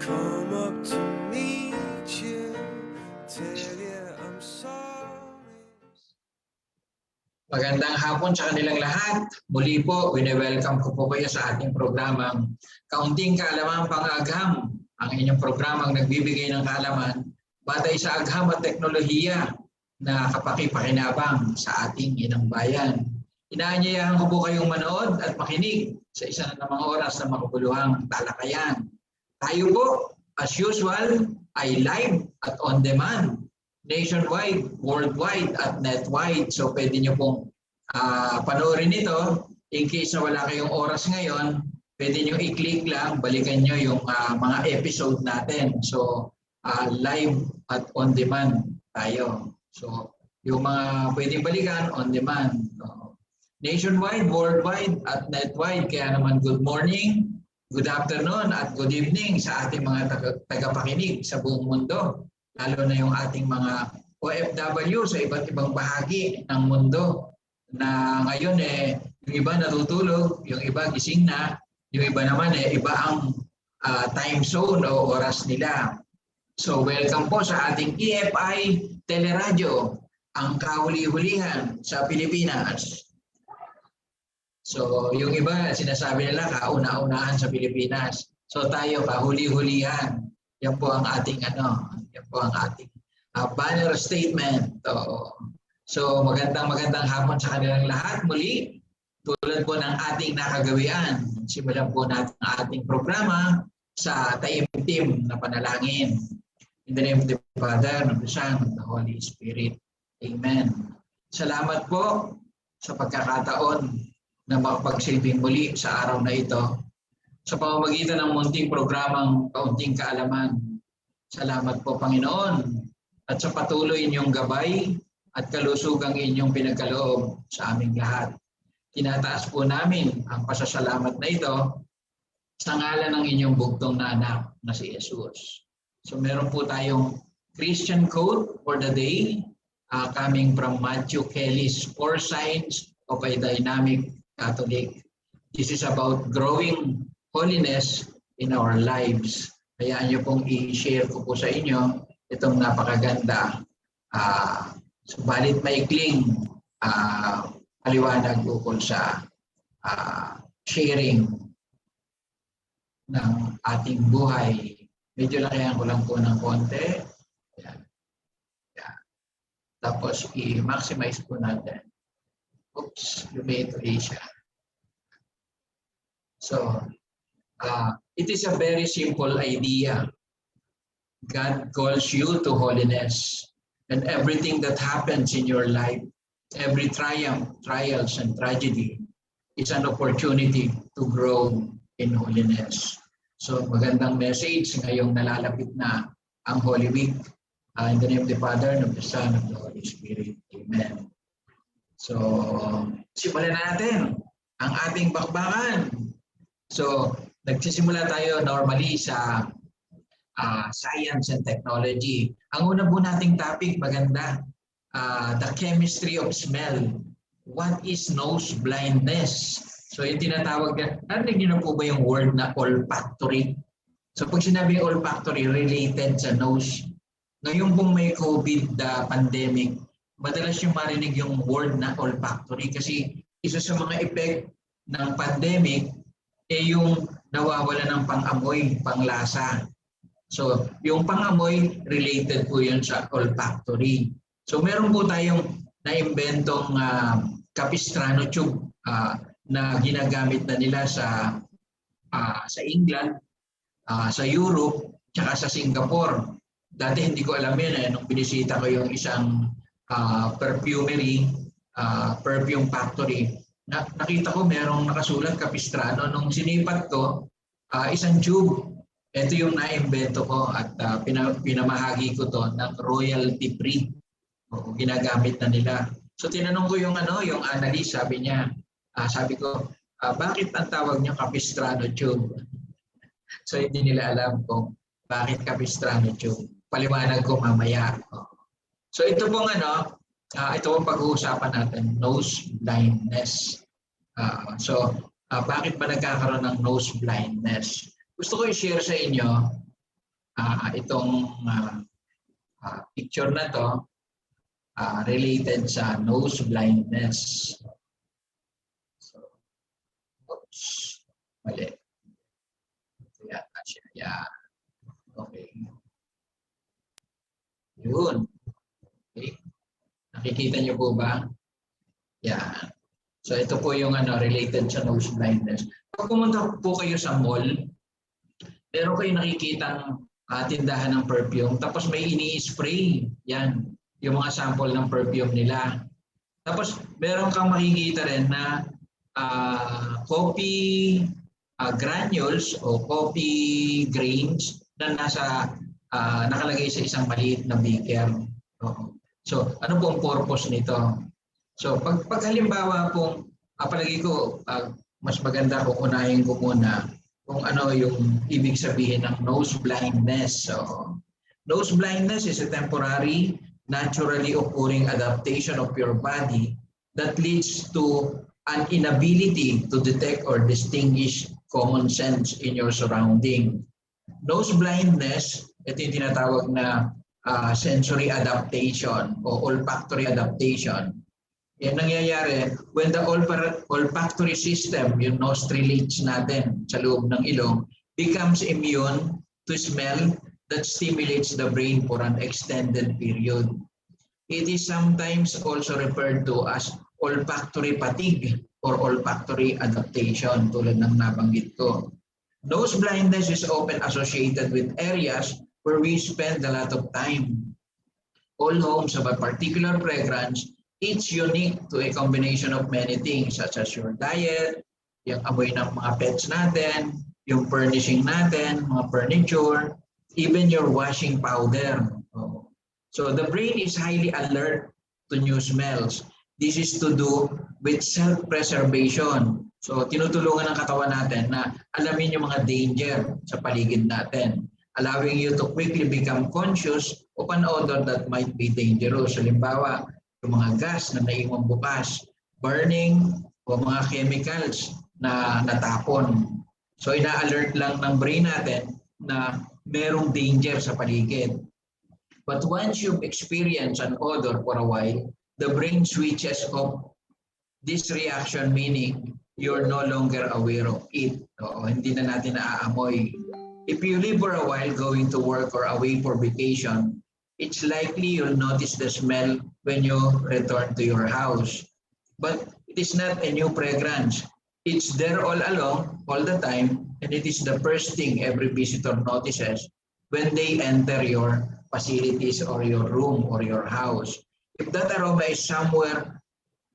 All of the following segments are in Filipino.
come up to meet you, tell you I'm sorry. Magandang hapon sa kanilang lahat. Muli po, wini-welcome ko po kayo sa ating programang Kaunting Kaalaman pang Agham, ang inyong programang nagbibigay ng kaalaman batay sa agham at teknolohiya na kapakipakinabang sa ating inang bayan. Inaanyayahan ko po kayong manood at makinig sa isa na namang oras na makabuluhang talakayan. Tayo po, as usual, ay live at on demand. Nationwide, worldwide at netwide. So pwede nyo pong panoorin ito. In case na wala kayong oras ngayon, pwede nyo i-click lang, balikan nyo yung mga episode natin. So live at on demand tayo. So yung mga pwedeng balikan, on demand. So, nationwide, worldwide at netwide. Kaya naman good morning, good afternoon at good evening sa ating mga tagapakinig sa buong mundo. Lalo na yung ating mga OFW sa iba't ibang bahagi ng mundo na ngayon yung iba natutulog, yung iba gising na, yung iba naman iba ang time zone o oras nila. So welcome po sa ating EFI TeleRadyo, ang kahuli-hulihan sa Pilipinas. So yung iba sinasabi nila kauna-unahan sa Pilipinas. So tayo kahuli-hulihan. Yan po ang ating yan po ang ating banner statement. So magandang hapon sa kanilang lahat. Muli, tulad po ng ating nakagawian, simulan po natin ang ating programa sa taimtim na panalangin. In the name of the Father, of the Son, of the Holy Spirit. Amen. Salamat po sa pagkakataon na makapagsilbing muli sa araw na ito sa pamamagitan ng munting programang Kaunting Kaalaman. Salamat po, Panginoon, at sa patuloy inyong gabay at kalusugang inyong pinagkaloob sa aming lahat. Tinataas po namin ang pasasalamat na ito sa ngalan ng inyong bugtong na anak na si Jesus. So meron po tayong Christian quote for the day coming from Matthew Kelly's 4 Signs of a Dynamic Catholic. This is about growing holiness in our lives. Hayaan niyo pong i-share ko po sa inyo itong napakaganda. Subalit maikling paliwanag ukol sa sharing ng ating buhay. Medyo lakayan ko lang po ng konti. Yan. Yan. Tapos i-maximize po natin. Oops, lumituloy siya. So, it is a very simple idea. God calls you to holiness. And everything that happens in your life, every triumph, trials, and tragedy is an opportunity to grow in holiness. So magandang message ngayong nalalapit na ang Holy Week. In the name of the Father, and of the Son, and of the Holy Spirit. Amen. So simulan natin ang ating bakbakan. So nagsisimula tayo normally sa science and technology. Ang una po nating topic, maganda, the chemistry of smell. What is nose blindness? So yung tinatawag na, narinig niyo na po ba yung word na olfactory? So pag sinabi olfactory, related sa nose. Ngayon pong may COVID pandemic, madalas yung marinig yung word na olfactory kasi isa sa mga effect ng pandemic yung nawawala ng pang-amoy, panglasa. So, yung pang-amoy, related po yun sa olfactory. So, meron po tayong naimbentong capistrano tube na ginagamit na nila sa England, sa Europe, tsaka sa Singapore. Dati hindi ko alam yun nung binisita ko yung isang perfumery, perfume factory. Nakita ko merong nakasulat capistrano. Nung sinipat ko, isang tube. Ito yung naimbento ko at pinamahagi ko to ng royalty free. Ginagamit na nila. So tinanong ko yung yung analyst, sabi niya, sabi ko, bakit ang tawag niyo capistrano tube? So hindi nila alam kung bakit capistrano tube. Paliwanag ko mamaya. So ito pong ito pong pag-uusapan natin, nose blindness. Bakit ba nagkakaroon ng nose blindness? Gusto ko i-share sa inyo itong picture na to related sa nose blindness. So, oops, mali. Yata siya. Yeah. Okay. Yun. Okay. Nakikita niyo po ba? Yeah. So ito po yung related sa nose blindness. Pag pumunta po kayo sa mall, meron kayo nakikitang tindahan ng perfume, tapos may ini-spray. Yan, yung mga sample ng perfume nila. Tapos meron kang makikita rin na coffee granules o coffee grains na nakalagay sa isang maliit na beaker. So ano po ang purpose nito? So pag halimbawa pong palagi ko mas maganda kung unahin ko muna kung ano yung ibig sabihin ng nose blindness. So nose blindness is a temporary, naturally occurring adaptation of your body that leads to an inability to detect or distinguish common sense in your surrounding. Nose blindness, ito yung tinatawag na sensory adaptation o olfactory adaptation. Yan nangyayari when the olfactory system, yung nostrilids natin sa loob ng ilong, becomes immune to smell that stimulates the brain for an extended period. It is sometimes also referred to as olfactory fatigue or olfactory adaptation tulad ng nabanggit ko. Nose blindness is often associated with areas where we spend a lot of time. All homes have a particular fragrance, each unique to a combination of many things such as your diet, yung amoy ng mga pets natin, yung furnishing natin, mga furniture, even your washing powder. So the brain is highly alert to new smells. This is to do with self-preservation. So tinutulungan ng katawan natin na alamin yung mga danger sa paligid natin, allowing you to quickly become conscious of an odor that might be dangerous. Halimbawa, yung mga gas na naiwan bukas, burning, o mga chemicals na natapon. So ina-alert lang ng brain natin na merong danger sa paligid. But once you've experienced an odor for a while, the brain switches off this reaction, meaning you're no longer aware of it. Hindi na natin naaamoy. If you live for a while going to work or away for vacation, it's likely you'll notice the smell when you return to your house. But it is not a new fragrance. It's there all along, all the time, and it is the first thing every visitor notices when they enter your facilities or your room or your house. If that aroma is somewhere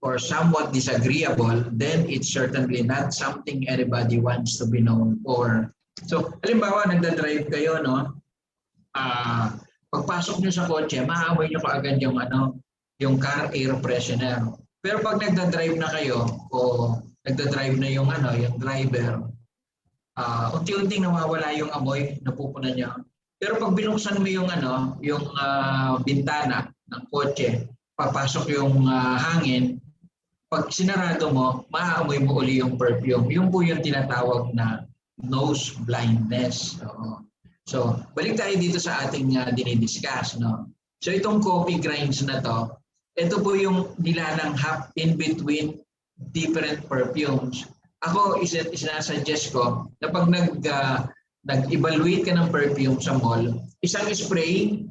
or somewhat disagreeable, then it's certainly not something anybody wants to be known for. So, halimbawa, nagda-drive kayo, no? Pagpasok nyo sa kotse, maamoy nyo kaagad yung car air freshener. Pero pag nagda-drive na kayo o nagda-drive na yung driver, unti-unting nawawala yung amoy, napupunan niya. Pero pag binuksan mo yung bintana ng kotse, papasok yung hangin, pag sinarado mo, maaamoy mo uli yung perfume. Yung po yung tinatawag na nose blindness. So, balik tayo dito sa ating dinidiscuss, no? So, itong coffee grinds na to, ito po yung nilalanghap in between different perfumes. Ako, isinasuggest ko na pag nag-evaluate ka ng perfume sa mall, isang spray,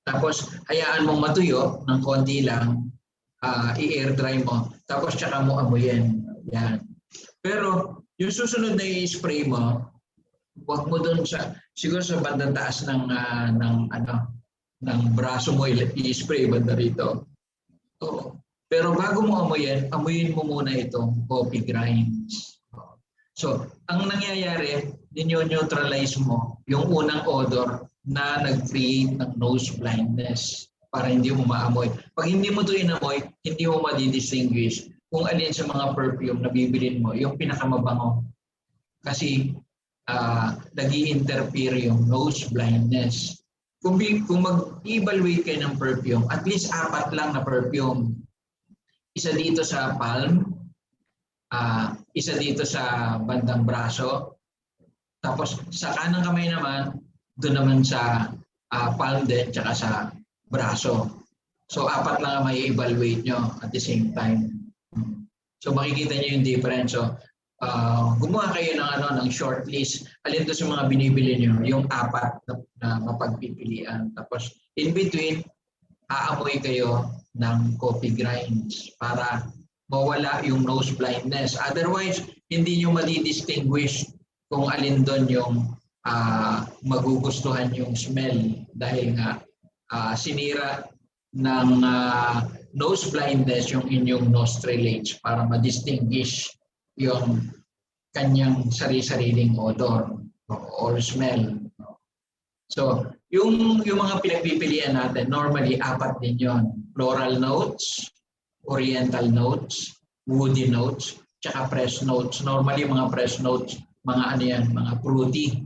tapos hayaan mong matuyo ng konti lang, i-air dry mo, tapos tsaka mo amuyin. Yan. Pero yung susunod na i-spray mo, huwag mo doon siguro sa bandang taas ng braso mo i-spray banda rito. Pero bago mo amuyin mo muna itong coffee grinds. So, ang nangyayari, ninyo-neutralize mo yung unang odor na nag-create ng nose blindness para hindi mo maamoy. Pag hindi mo ito inamoy, hindi mo madidistinguish kung alin sa mga perfume na bibilin mo, yung pinakamabango. Kasi nag-i-interfere yung nose blindness. Kung mag-evaluate kayo ng perfume, at least 4 lang na perfume. Isa dito sa palm, isa dito sa bandang braso, tapos sa kanang kamay naman, doon naman sa palm din tsaka sa braso. So 4 lang ang may evaluate nyo at the same time. So makikita nyo yung difference. So gumawa kayo ng short list. Alin doon sa mga binibili nyo, yung 4 na mapagpipilian. Tapos in between, aamoy kayo ng coffee grinds para mawala yung nose blindness. Otherwise, hindi nyo madi-distinguish kung alin doon yung magugustuhan yung smell dahil nga sinira ng nose blindness yung inyong nostril para ma-distinguish yung kanyang sari-sariling odor or smell. So, yung mga pinagpipilian natin, normally 4 din yun. Floral notes, oriental notes, woody notes, tsaka fresh notes. Normally, mga fresh notes, mga fruity,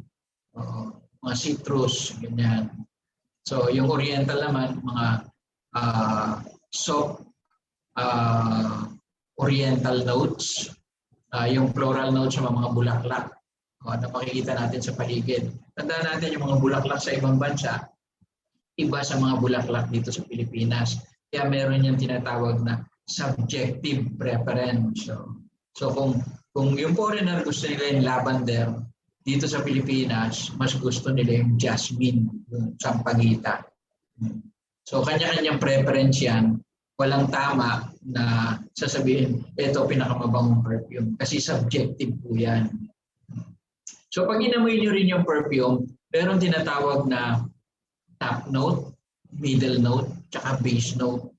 mga citrus, ganyan. So, yung oriental naman, mga soft oriental notes, yung floral notes sa mga bulaklak na makikita natin sa paligid. Tandaan natin yung mga bulaklak sa ibang bansa, iba sa mga bulaklak dito sa Pilipinas. Kaya meron yung tinatawag na subjective preference. So kung yung foreigner gusto nila yung lavender, dito sa Pilipinas, mas gusto nila yung jasmine, yung sampagita. So kanya-kanyang preference yan. Walang tama na sasabihin, ito pinakamabangong perfume. Kasi subjective po yan. So pag inamoy nyo rin yung perfume, meron tinatawag na top note, middle note, tsaka base note.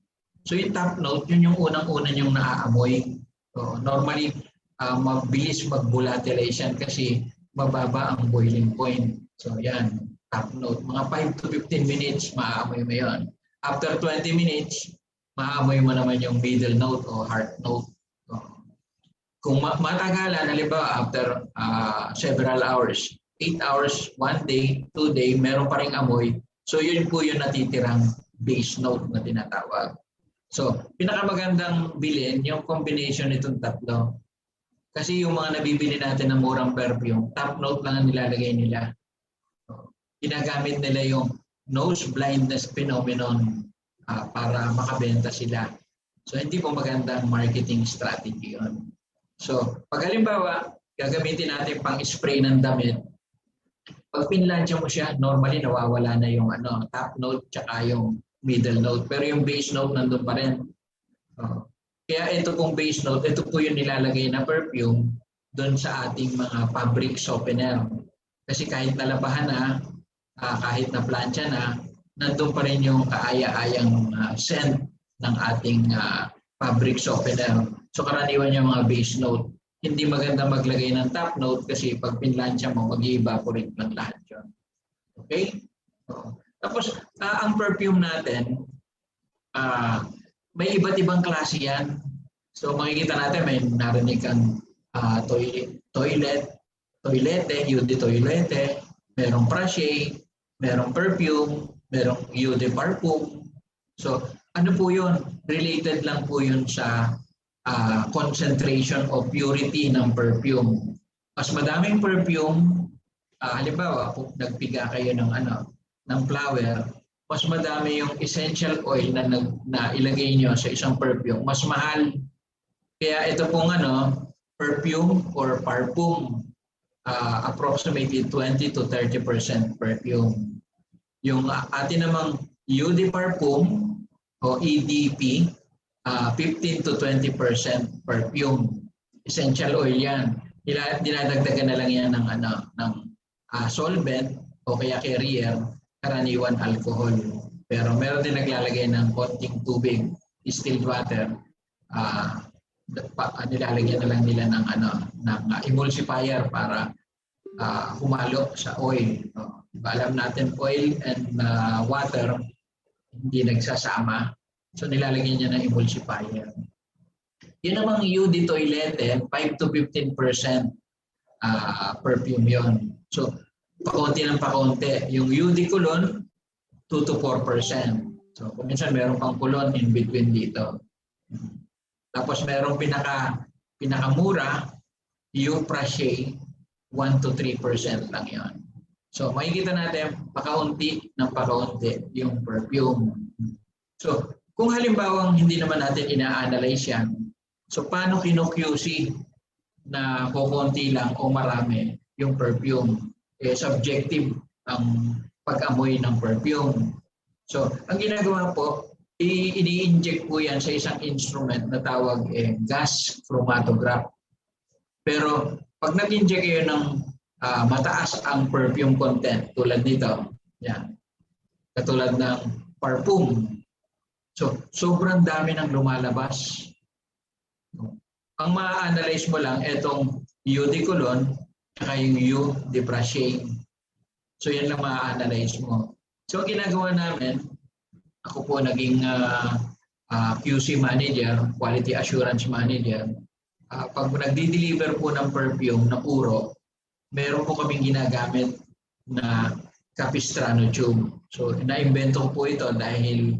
So yung top note, yun yung unang-una yung naaamoy. So normally, mabilis mag-volatilization kasi mababa ang boiling point. So yan, top note. Mga 5 to 15 minutes, maaamoy mo yun. After 20 minutes, maamoy mo naman yung middle note o heart note. Kung matagalan, halimbawa after several hours, 8 hours, 1 day, 2 day, meron pa rin amoy. So yun po yung natitirang base note na tinatawag. So pinakamagandang bilhin yung combination nitong tatlo. Kasi yung mga nabibili natin ng murang perfume, top note lang ang nilalagay nila. So, ginagamit nila yung nose blindness phenomenon para makabenta sila. So hindi po magandang marketing strategy yun. So pag halimbawa, gagamitin natin pang spray ng damit, pag pinlansya mo siya, normally nawawala na yung top note tsaka yung middle note. Pero yung base note nandun pa rin. Kaya ito pong base note, ito po yung nilalagay na perfume doon sa ating mga fabric softener. Kasi kahit nalabahan na, kahit na plancha na, nandun pa rin yung kaaya-ayang scent ng ating fabric softener. So karaniwan yung mga base note. Hindi maganda maglagay ng top note kasi pag pinlansya mo, mag-evaporate lang lahat yun. Okay? So, tapos, ang perfume natin, may iba't ibang klase yan. So makikita natin, may narinig kang toilete, eau de toilete, merong prache, merong perfume, merong eau de parfum. So ano po yun? Related lang po yun sa concentration of purity ng perfume. Mas madaming perfume, halimbawa, kung nagpiga kayo ng flower, mas madami yung essential oil na ilagay nyo sa isang perfume, mas mahal. Kaya ito pong perfume or parfum, approximately 20 to 30% perfume. Yung atin namang eau de parfum o EDP, 15 to 20% perfume. Essential oil yan. Dinadagdagan na lang yan ng solvent o kaya carrier, karaniwan alcohol. Pero meron din naglalagay ng konting tubig, distilled water, nilalagyan na lang nila ng emulsifier para humalo sa oil. Alam natin oil and water hindi nagsasama. So nilalagyan niya ng emulsifier. Yun namang eau de toilete, 5 to 15% perfume yon. So pakonti ng pakonti. Yung eau de cologne, 2 to 4%. So kung minsan meron pang cologne in between dito. Tapos merong pinakamura, eau prache, 1 to 3% lang yon. So makikita natin pakaunti ng pakaunti yung perfume. So kung halimbawa hindi naman natin ina-analyze yan, so paano kino-QC na kukunti lang o marami yung perfume? Subjective ang pag-amoy ng perfume. So ang ginagawa po, ini-inject po yan sa isang instrument na tawag gas chromatograph. Pero pag nag-inject kayo ng mataas ang perfume content tulad nito, yan, katulad ng parfum. So sobrang dami ng lumalabas. Ang ma-analyze mo lang itong eau de cologne at yung eau de Praché. So yan lang ma-analyze mo. So ginagawa namin, ako po naging QC manager, quality assurance manager. Pag nagdi-deliver po ng perfume na puro, meron po kaming ginagamit na Capistrano tube. So na-invento ko po ito dahil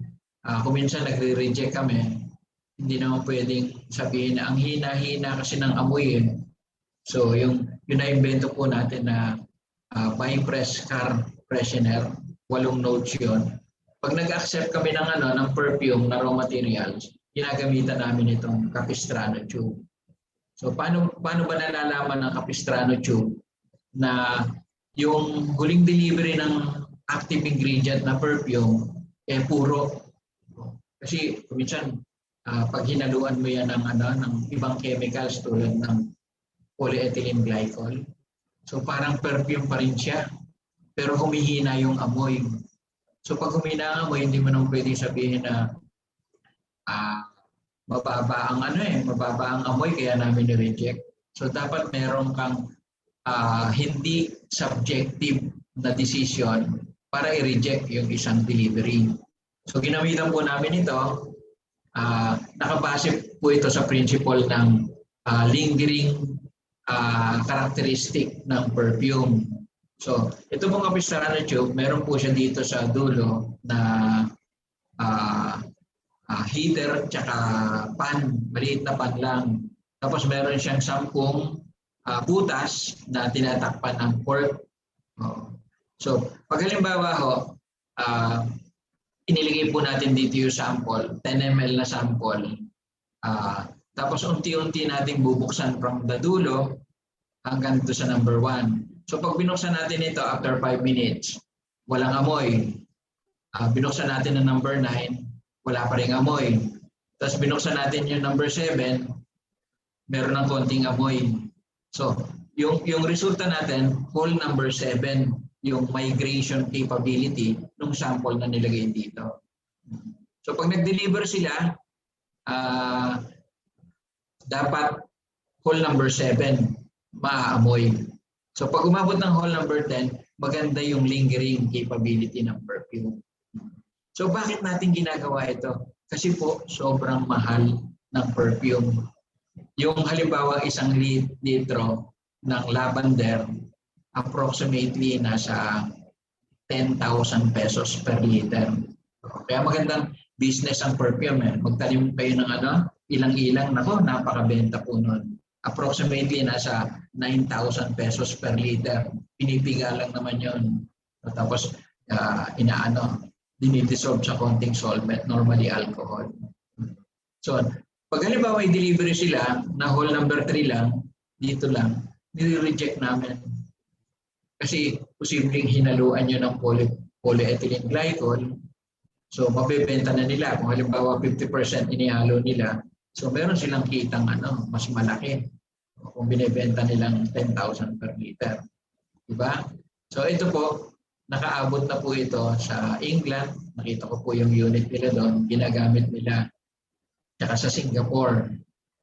kung minsan nagre-reject kami, hindi naman pwedeng sabihin na ang hina-hina kasi ng amoy. So yung na-invento po natin na by-press car freshener, 8 notes yun. Pag nag-accept kami ng perfume na raw materials, ginagamitan namin itong Capistrano tube. So paano ba nalalaman ng Capistrano tube na yung huling delivery ng active ingredient na perfume puro? Kasi minsan pag hinaluan mo yan ng ibang chemicals tulad ng polyethylene glycol, so parang perfume pa rin siya, pero humihina yung amoy. So pag humina ang amoy, hindi mo naman pwedeng sabihin na mababa ang amoy kaya namin ni-reject. So dapat meron kang hindi subjective na decision para i-reject yung isang delivery. So ginamitan po namin ito, nakabase po ito sa principle ng lingering characteristic ng perfume. So ito pong Capistrano tube, meron po siya dito sa dulo na heater tsaka pan, maliit na pan lang. Tapos meron siyang 10 butas na tinatakpan ng cork. So pag halimbawa iniligay po natin dito yung sample, 10 ml na sample. Tapos unti-unti nating bubuksan from the dulo hanggang to sa number 1. So pag binuksan natin ito after 5 minutes, walang amoy. Binuksan natin ang number 9, wala pa ring amoy. Tapos binuksan natin yung number 7, meron ng konting amoy. So yung resulta natin, whole number 7, yung migration capability ng sample na nilagay dito. So pag nag-deliver sila, dapat whole number 7 maaamoy. So pag umabot ng whole number 10, maganda yung lingering capability ng perfume. So bakit natin ginagawa ito? Kasi po sobrang mahal ng perfume. Yung halimbawa 1 litro ng lavender, approximately nasa 10,000 pesos per liter. Kaya magandang business ang perfume. Magtanim kayo ng ilang-ilang, napakabenta po nun. Approximately nasa 9,000 pesos per liter. Pinipiga lang naman yun. Tapos dinidissolve sa konting solvent, normally alcohol. So pag halimbawa i-delivery sila na whole number 3 lang, dito lang, nire-reject namin. Kasi posibleng hinaluan nyo ng polyethylene glycol. So mabibenta na nila. Kung halimbawa 50% inihalo nila, so meron silang kitang mas malaki. Kung binibenta nilang 10,000 per liter. Diba? So ito po, nakaabot na po ito sa England. Nakita ko po yung unit nila doon. Ginagamit nila. Tsaka sa Singapore.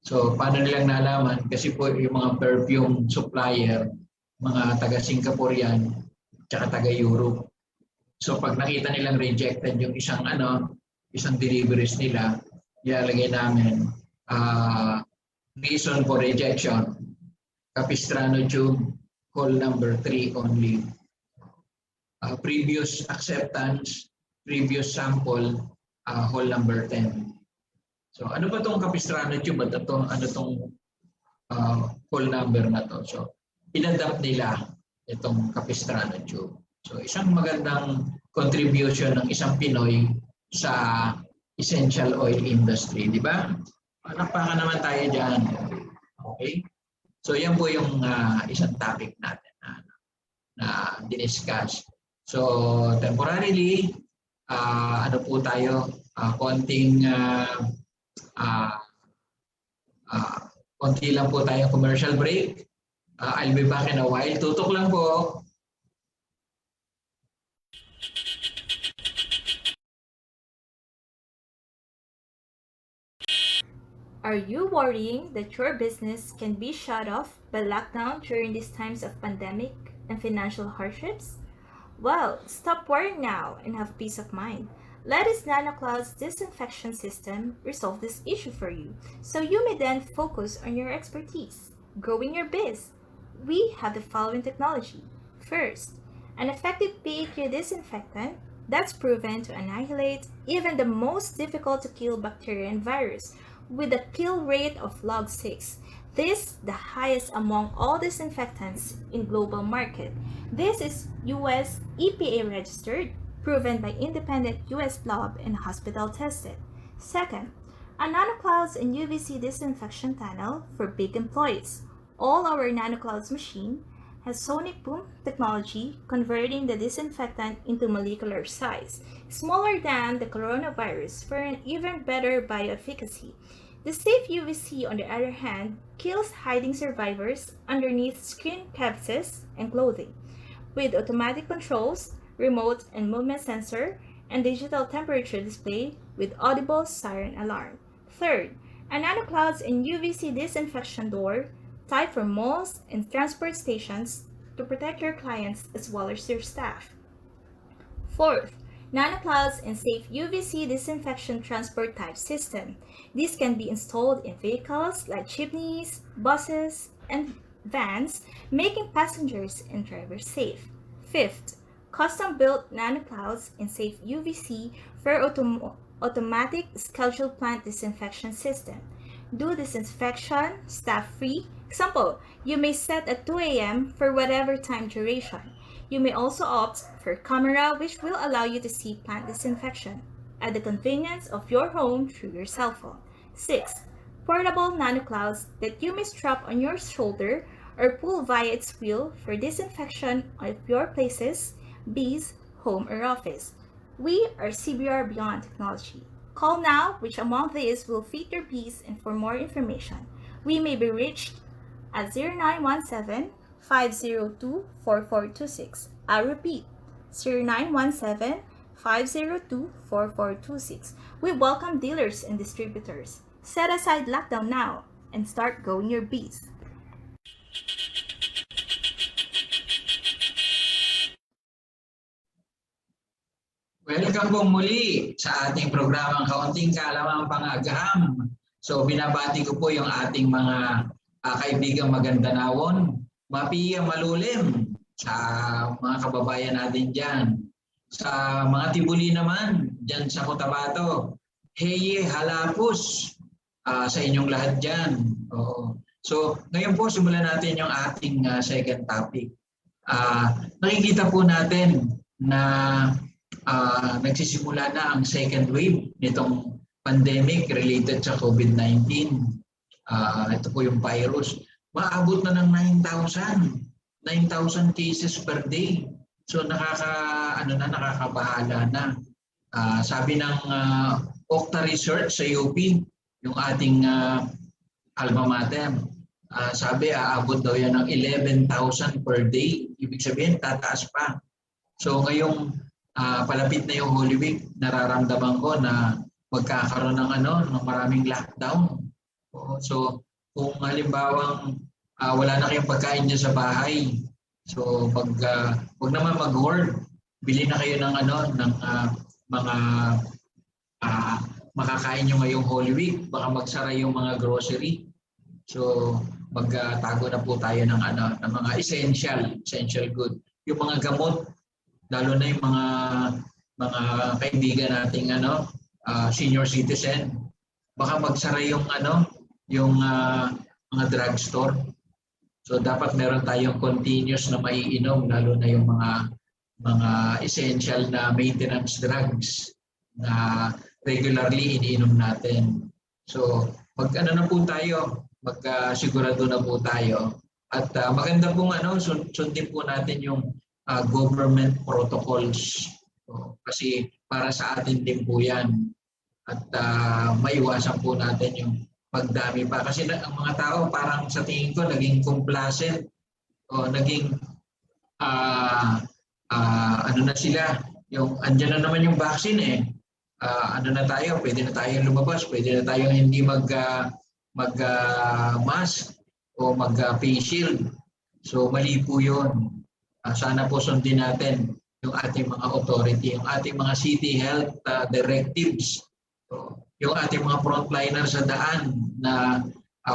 So paano nilang nalaman? Kasi po yung mga perfume supplier, mga taga-Singapore yan, tsaka taga-Europe. So pag nakita nilang rejected yung isang deliveries nila, ilalagay namin reason for rejection, Capistrano tube, whole number 3 only. Previous acceptance, previous sample, whole number 10. So ano ba itong Capistrano tube? Ano itong whole number na to? So inadapt nila itong Capistrano tube. So isang magandang contribution ng isang Pinoy sa essential oil industry, di ba? Palakpakan naman tayo dyan. Okay? So yan po yung isang topic natin na diniscuss. So temporarily, ano po tayo, konting konti lang po tayo commercial break. I'll be back in a while. Tutok lang po. Are you worrying that your business can be shut off by lockdown during these times of pandemic and financial hardships? Well, stop worrying now and have peace of mind. Let us NanoCloud's disinfection system resolve this issue for you, so you may then focus on your expertise, growing your biz. We have the following technology. First, an effective PAQ disinfectant that's proven to annihilate even the most difficult to kill bacteria and virus with a kill rate of log 6. This the highest among all disinfectants in global market. This is US EPA registered, proven by independent US lab and hospital tested. Second, a NanoClouds and UVC disinfection panel for big employees. All our NanoClouds machine has sonic boom technology converting the disinfectant into molecular size, smaller than the coronavirus for an even better bioefficacy. The safe UVC, on the other hand, kills hiding survivors underneath skin crevices and clothing. With automatic controls, remote and movement sensor, and digital temperature display with audible siren alarm. Third, a NanoClouds and UVC disinfection door type for malls and transport stations to protect your clients as well as your staff. Fourth, NanoClouds and safe UVC disinfection transport type system. These can be installed in vehicles like jeepneys, buses, and vans, making passengers and drivers safe. Fifth, custom-built NanoClouds and safe UVC for automatic scheduled plant disinfection system. Do disinfection staff-free. Example, you may set at 2 a.m. for whatever time duration. You may also opt for camera, which will allow you to see plant disinfection at the convenience of your home through your cell phone. 6. Portable NanoClouds that you may strap on your shoulder or pull via its wheel for disinfection of your places, bees, home, or office. We are CBR Beyond Technology. Call now which among these will fit your bees, and for more information, we may be reached at 0917-502-4426. I repeat, 0917-502-4426. We welcome dealers and distributors. Set aside lockdown now and start growing your bees. Welcome po muli sa ating programang Kaunting Kaalaman Agham. So binabati ko po yung ating mga kaibigang magandanawon, mapiyang malulim sa mga kababayan natin dyan. Sa mga tibuli naman, dyan sa Cotabato, heye halapos sa inyong lahat dyan. So ngayon po simulan natin yung ating second topic. Nakikita po natin na nagsisimula na ang second wave nitong pandemic related sa COVID-19. Ito po yung virus. Maabot na ng 9,000 cases per day. So nakakabahala na. Sabi ng Okta Research sa UP, yung ating alma mater, sabi aabot daw yan ng 11,000 per day. Ibig sabihin, tataas pa. So ngayong palapit na yung Holy Week, nararamdaman ko na magkakaroon ng maraming lockdown. So kung halimbawang wala na kayong pagkain dyan sa bahay, so wag naman mag-hoard. Bili na kayo ng mga makakain nyo ngayong Holy Week. Baka magsara yung mga grocery. So magtago na po tayo ng mga essential good. Yung mga gamot, lalo na yung mga kaibigan nating senior citizen, baka magsara yung mga drugstore. So dapat meron tayong continuous na maiinom, lalo na yung mga essential na maintenance drugs na regularly iniinom natin. So mag-ano na po tayo, magsigurado na po tayo. At maganda pong sundin po natin yung government protocols. So, kasi para sa atin din po yan. At maiwasan po natin yung pagdami pa. Kasi ang mga tao parang sa tingin ko naging complacent o naging ano na sila. Yung andyan na naman yung vaccine eh. Ano na tayo, pwede na tayong lumabas, pwede na tayong hindi mask o face shield. So mali po yun. Sana po sundin natin yung ating mga authority, yung ating mga city health directives, yung ating mga frontliner sa daan na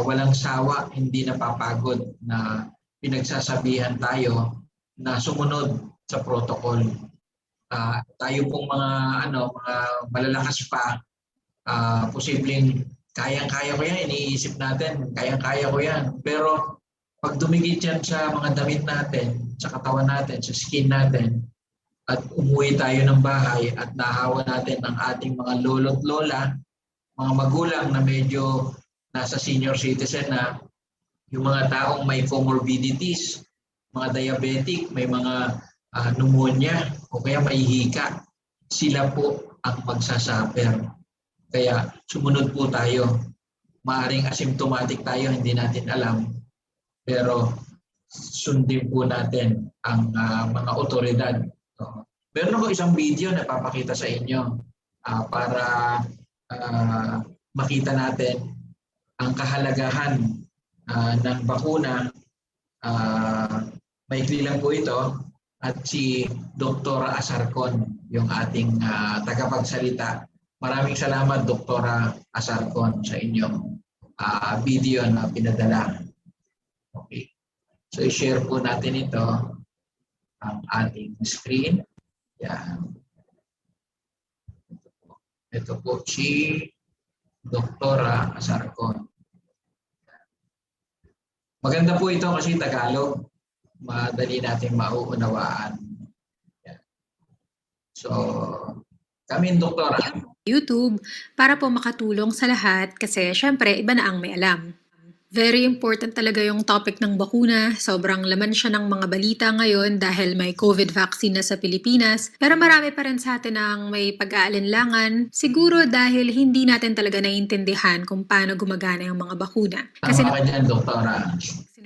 walang sawa, hindi napapagod, na pinagsasabihan tayo na sumunod sa protocol. Tayo pong mga malalakas pa, posibleng kayang-kaya ko yan, iniisip natin, kayang-kaya ko yan. Pero pag dumikit yan sa mga damit natin, sa katawan natin, sa skin natin, at umuwi tayo ng bahay at nahawa natin ng ating mga lolo't lola, mga magulang na medyo nasa senior citizen na, yung mga taong may comorbidities, mga diabetic, may mga pneumonia o kaya may hika, sila po ang magsasuffer. Kaya sumunod po tayo. Maaring asymptomatic tayo, hindi natin alam. Pero sundin po natin ang mga otoridad. Meron ako isang video na papakita sa inyo para makita natin ang kahalagahan ng bakuna. Maikli lang po ito. At si Dr. Asarcon, yung ating tagapagsalita. Maraming salamat, Dr. Asarcon, sa inyong video na pinadala. Okay. So, i-share po natin ito, ang ating screen. Yan. Ito po si Dr. Asarcon. Maganda po ito kasi Tagalog. Madali natin mauunawaan. Yan. So, kami doktora. YouTube para po makatulong sa lahat kasi syempre iba na ang may alam. Very important talaga yung topic ng bakuna. Sobrang laman siya ng mga balita ngayon dahil may COVID vaccine na sa Pilipinas. Pero marami pa rin sa atin ang may pag-aalinlangan. Siguro dahil hindi natin talaga naiintindihan kung paano gumagana yung mga bakuna. Kasi Tama ka dyan, doktora.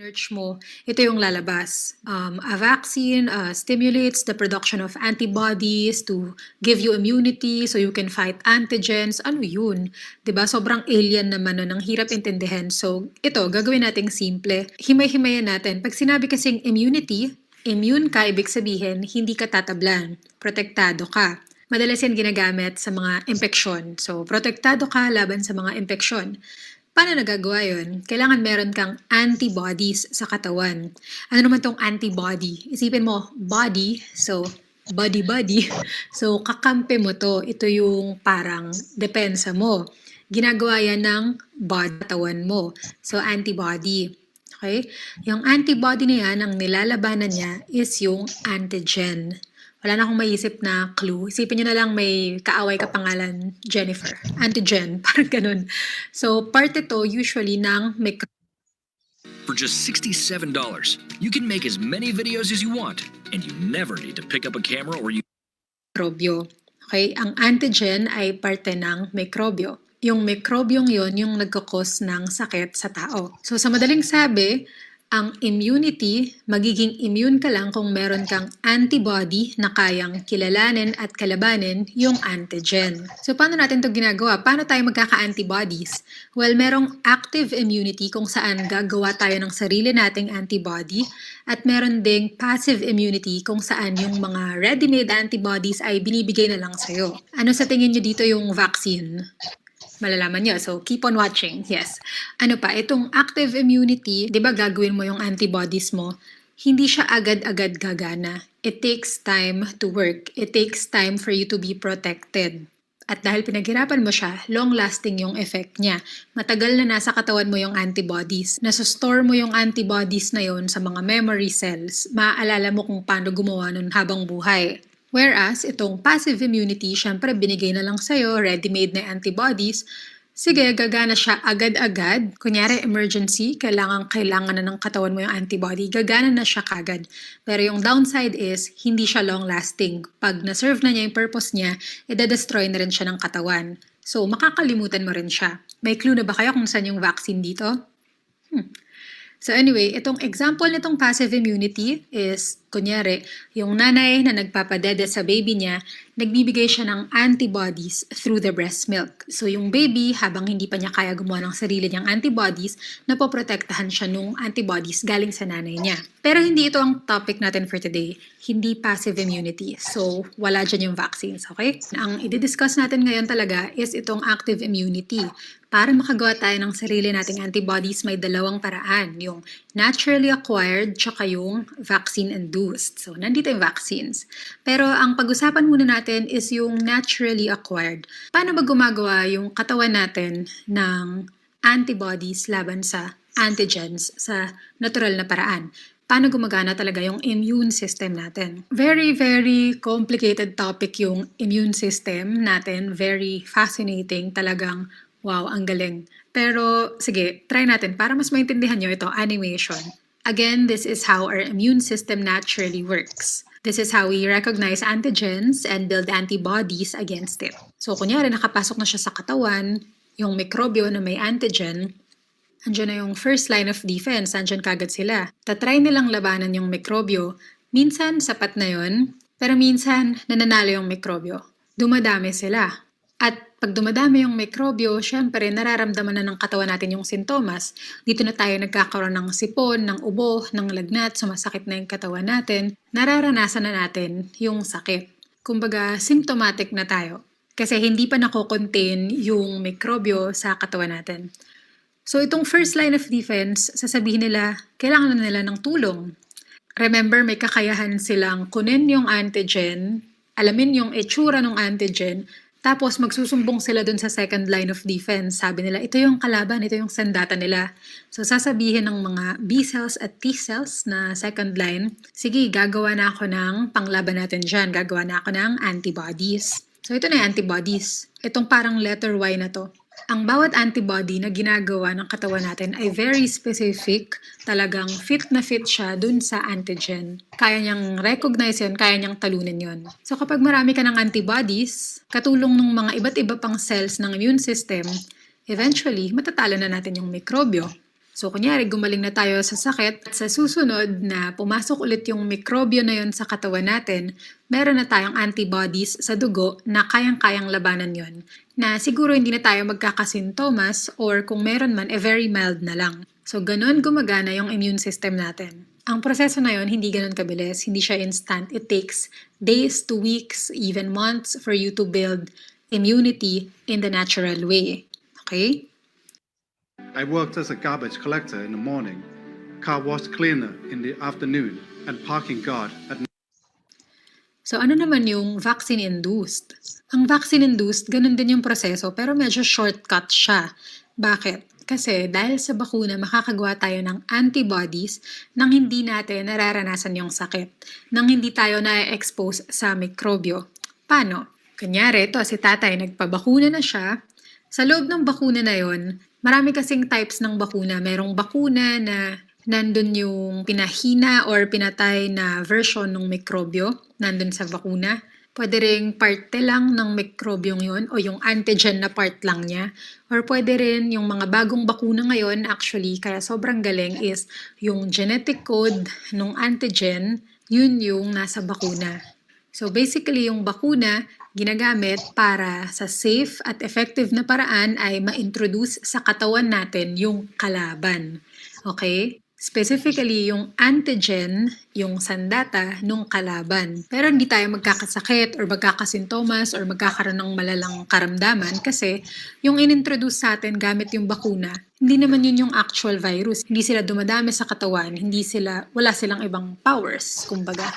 sinerch mo, ito yung lalabas. A vaccine stimulates the production of antibodies to give you immunity so you can fight antigens. Ano yun? 'Di ba? Sobrang alien naman nun, ang hirap intindihin. So, ito, gagawin nating simple. Himay-himayan natin. Pag sinabi kasing immunity, immune ka, ibig sabihin, hindi ka tatablan. Protektado ka. Madalas yan ginagamit sa mga impeksyon. So, protektado ka laban sa mga impeksyon. Paano nagagawa yun? Kailangan meron kang antibodies sa katawan. Ano naman tong antibody? Isipin mo, body, so body. So, kakampi mo to. Ito yung parang depensa mo. Ginagawa yan ng body katawan mo. So, antibody. Okay? Yung antibody na yan, ang nilalabanan niya is yung antigen. Wala na akong maisip na clue. Isipin nyo na lang may kaaway ka pangalan, Jennifer. Antigen, parang ganun. So, part ito usually ng For just $67, you can make as many videos as you want, and you never need to pick up a camera or mikrobyo. Okay? Ang antigen ay parte ng mikrobyo. Yung mikrobyong yon yung nagkakos ng sakit sa tao. So, sa madaling sabi, ang immunity, magiging immune ka lang kung meron kang antibody na kayang kilalanin at kalabanin yung antigen. So, paano natin ito ginagawa? Paano tayo magkaka-antibodies? Well, merong active immunity kung saan gagawa tayo ng sarili nating antibody at meron ding passive immunity kung saan yung mga ready-made antibodies ay binibigay na lang sa'yo. Ano sa tingin nyo dito yung vaccine? Malalaman nyo. So, keep on watching. Yes. Ano pa, itong active immunity, di ba gagawin mo yung antibodies mo, hindi siya agad-agad gagana. It takes time to work. It takes time for you to be protected. At dahil pinaghirapan mo siya, long-lasting yung effect niya. Matagal na nasa katawan mo yung antibodies. Nasa-store mo yung antibodies na yon sa mga memory cells. Maaalala mo kung paano gumawa nun habang buhay. Whereas, itong passive immunity, syempre binigay na lang sa'yo, ready-made na antibodies. Sige, gagana siya agad-agad. Kunyari, emergency, kailangan na ng katawan mo yung antibody. Gagana na siya kagad. Pero yung downside is, hindi siya long-lasting. Pag na-serve na niya yung purpose niya, destroy na rin siya ng katawan. So, makakalimutan mo rin siya. May clue na ba kayo kung saan yung vaccine dito? So anyway, itong example nitong passive immunity is, kunyari, yung nanay na nagpapadede sa baby niya, nagbibigay siya ng antibodies through the breast milk. So yung baby, habang hindi pa niya kaya gumawa ng sarili niyang antibodies, napoprotektahan siya nung antibodies galing sa nanay niya. Pero hindi ito ang topic natin for today. Hindi passive immunity. So wala dyan yung vaccines, okay? Ang i-discuss natin ngayon talaga is itong active immunity. Para makagawa tayo ng sarili nating antibodies, may dalawang paraan. Yung naturally acquired, tsaka yung vaccine-induced. So, nandito yung vaccines. Pero ang pag-usapan muna natin is yung naturally acquired. Paano ba gumagawa yung katawan natin ng antibodies laban sa antigens sa natural na paraan? Paano gumagana talaga yung immune system natin? Very, very complicated topic yung immune system natin. Very fascinating. Talagang wow, ang galing. Pero sige, try natin para mas maintindihan nyo ito, animation. Again, this is how our immune system naturally works. This is how we recognize antigens and build antibodies against it. So, kunyari, nakapasok na siya sa katawan, yung mikrobyo na may antigen, andyan na yung first line of defense, andyan kagad sila. Tatry nilang labanan yung mikrobyo. Minsan, sapat na yun, pero minsan, nananalo yung mikrobyo. Dumadami sila. At pag dumadami yung mikrobyo, syempre nararamdaman na ng katawan natin yung sintomas. Dito na tayo nagkakaroon ng sipon, ng ubo, ng lagnat, sumasakit na yung katawan natin. Nararanasan na natin yung sakit. Kumbaga, symptomatic na tayo. Kasi hindi pa nako-contain yung mikrobyo sa katawan natin. So itong first line of defense, sasabihin nila, kailangan na nila ng tulong. Remember, may kakayahan silang kunin yung antigen, alamin yung itsura ng antigen, tapos magsusumbong sila dun sa second line of defense. Sabi nila, ito yung kalaban, ito yung sandata nila. So sasabihin ng mga B cells at T cells na second line, sige, gagawa na ako ng panglaban natin dyan. Gagawa na ako ng antibodies. So ito na yung antibodies. Itong parang letter Y na to. Ang bawat antibody na ginagawa ng katawan natin ay very specific, talagang fit na fit siya dun sa antigen. Kaya niyang recognize yun, kaya niyang talunin yun. So kapag marami ka ng antibodies, katulong ng mga iba't iba pang cells ng immune system, eventually matatalo na natin yung mikrobyo. So kunyari gumaling na tayo sa sakit, at sa susunod na pumasok ulit yung mikrobyo na yun sa katawan natin, meron na tayong antibodies sa dugo na kayang-kayang labanan yon. Na siguro hindi na tayo magkakasintomas or kung meron man, very mild na lang. So ganun gumagana yung immune system natin. Ang proseso na yon hindi ganun kabilis, hindi siya instant. It takes days to weeks, even months for you to build immunity in the natural way. Okay? I worked as a garbage collector in the morning, car wash cleaner in the afternoon, and parking guard at night. So ano naman yung vaccine-induced? Ang vaccine-induced, ganun din yung proseso pero medyo shortcut siya. Bakit? Kasi dahil sa bakuna, makakagawa tayo ng antibodies nang hindi natin nararanasan yung sakit, nang hindi tayo na-expose sa mikrobyo. Paano? Kunyari, ito si tatay, nagpabakuna na siya. Sa loob ng bakuna na yon, marami kasing types ng bakuna. Merong bakuna na nandun yung pinahina or pinatay na version ng mikrobyo, nandun sa bakuna. Pwede ring parte lang ng mikrobyong yun o yung antigen na part lang niya. Or pwede rin yung mga bagong bakuna ngayon, actually, kaya sobrang galing is yung genetic code ng antigen, yun yung nasa bakuna. So basically, yung bakuna ginagamit para sa safe at effective na paraan ay ma-introduce sa katawan natin yung kalaban. Okay? Specifically, yung antigen, yung sandata nung kalaban. Pero hindi tayo magkakasakit or magkakasintomas or magkakaroon ng malalang karamdaman kasi yung inintroduce sa atin gamit yung bakuna, hindi naman yun yung actual virus. Hindi sila dumadami sa katawan, wala silang ibang powers, kumbaga.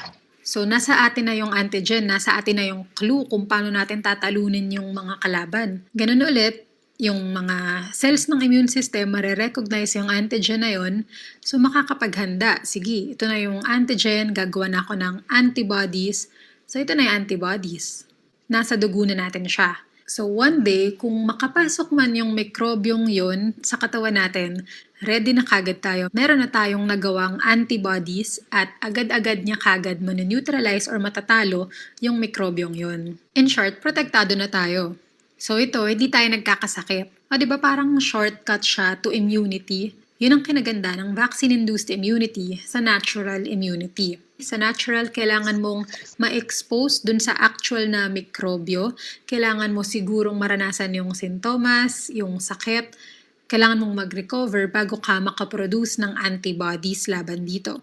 So, nasa atin na yung antigen, nasa atin na yung clue kung paano natin tatalunin yung mga kalaban. Ganun ulit, yung mga cells ng immune system mare-recognize yung antigen na yun, so makakapaghanda. Sige, ito na yung antigen, gagawa na ako ng antibodies. So, ito na yung antibodies. Nasa dugo na natin siya. So, one day, kung makapasok man yung mikrobyong yun sa katawan natin, ready na kagad tayo. Meron na tayong nagawang antibodies at agad-agad niya kagad manoneutralize or matatalo yung mikrobyong yun. In short, protektado na tayo. So ito, hindi tayo nagkakasakit. O di ba parang shortcut siya to immunity? Yun ang kinaganda ng vaccine-induced immunity sa natural immunity. Sa natural, kailangan mong ma-expose dun sa actual na mikrobyo. Kailangan mo sigurong maranasan yung sintomas, yung sakit. Kailangan mong mag-recover bago ka makaproduce ng antibodies laban dito.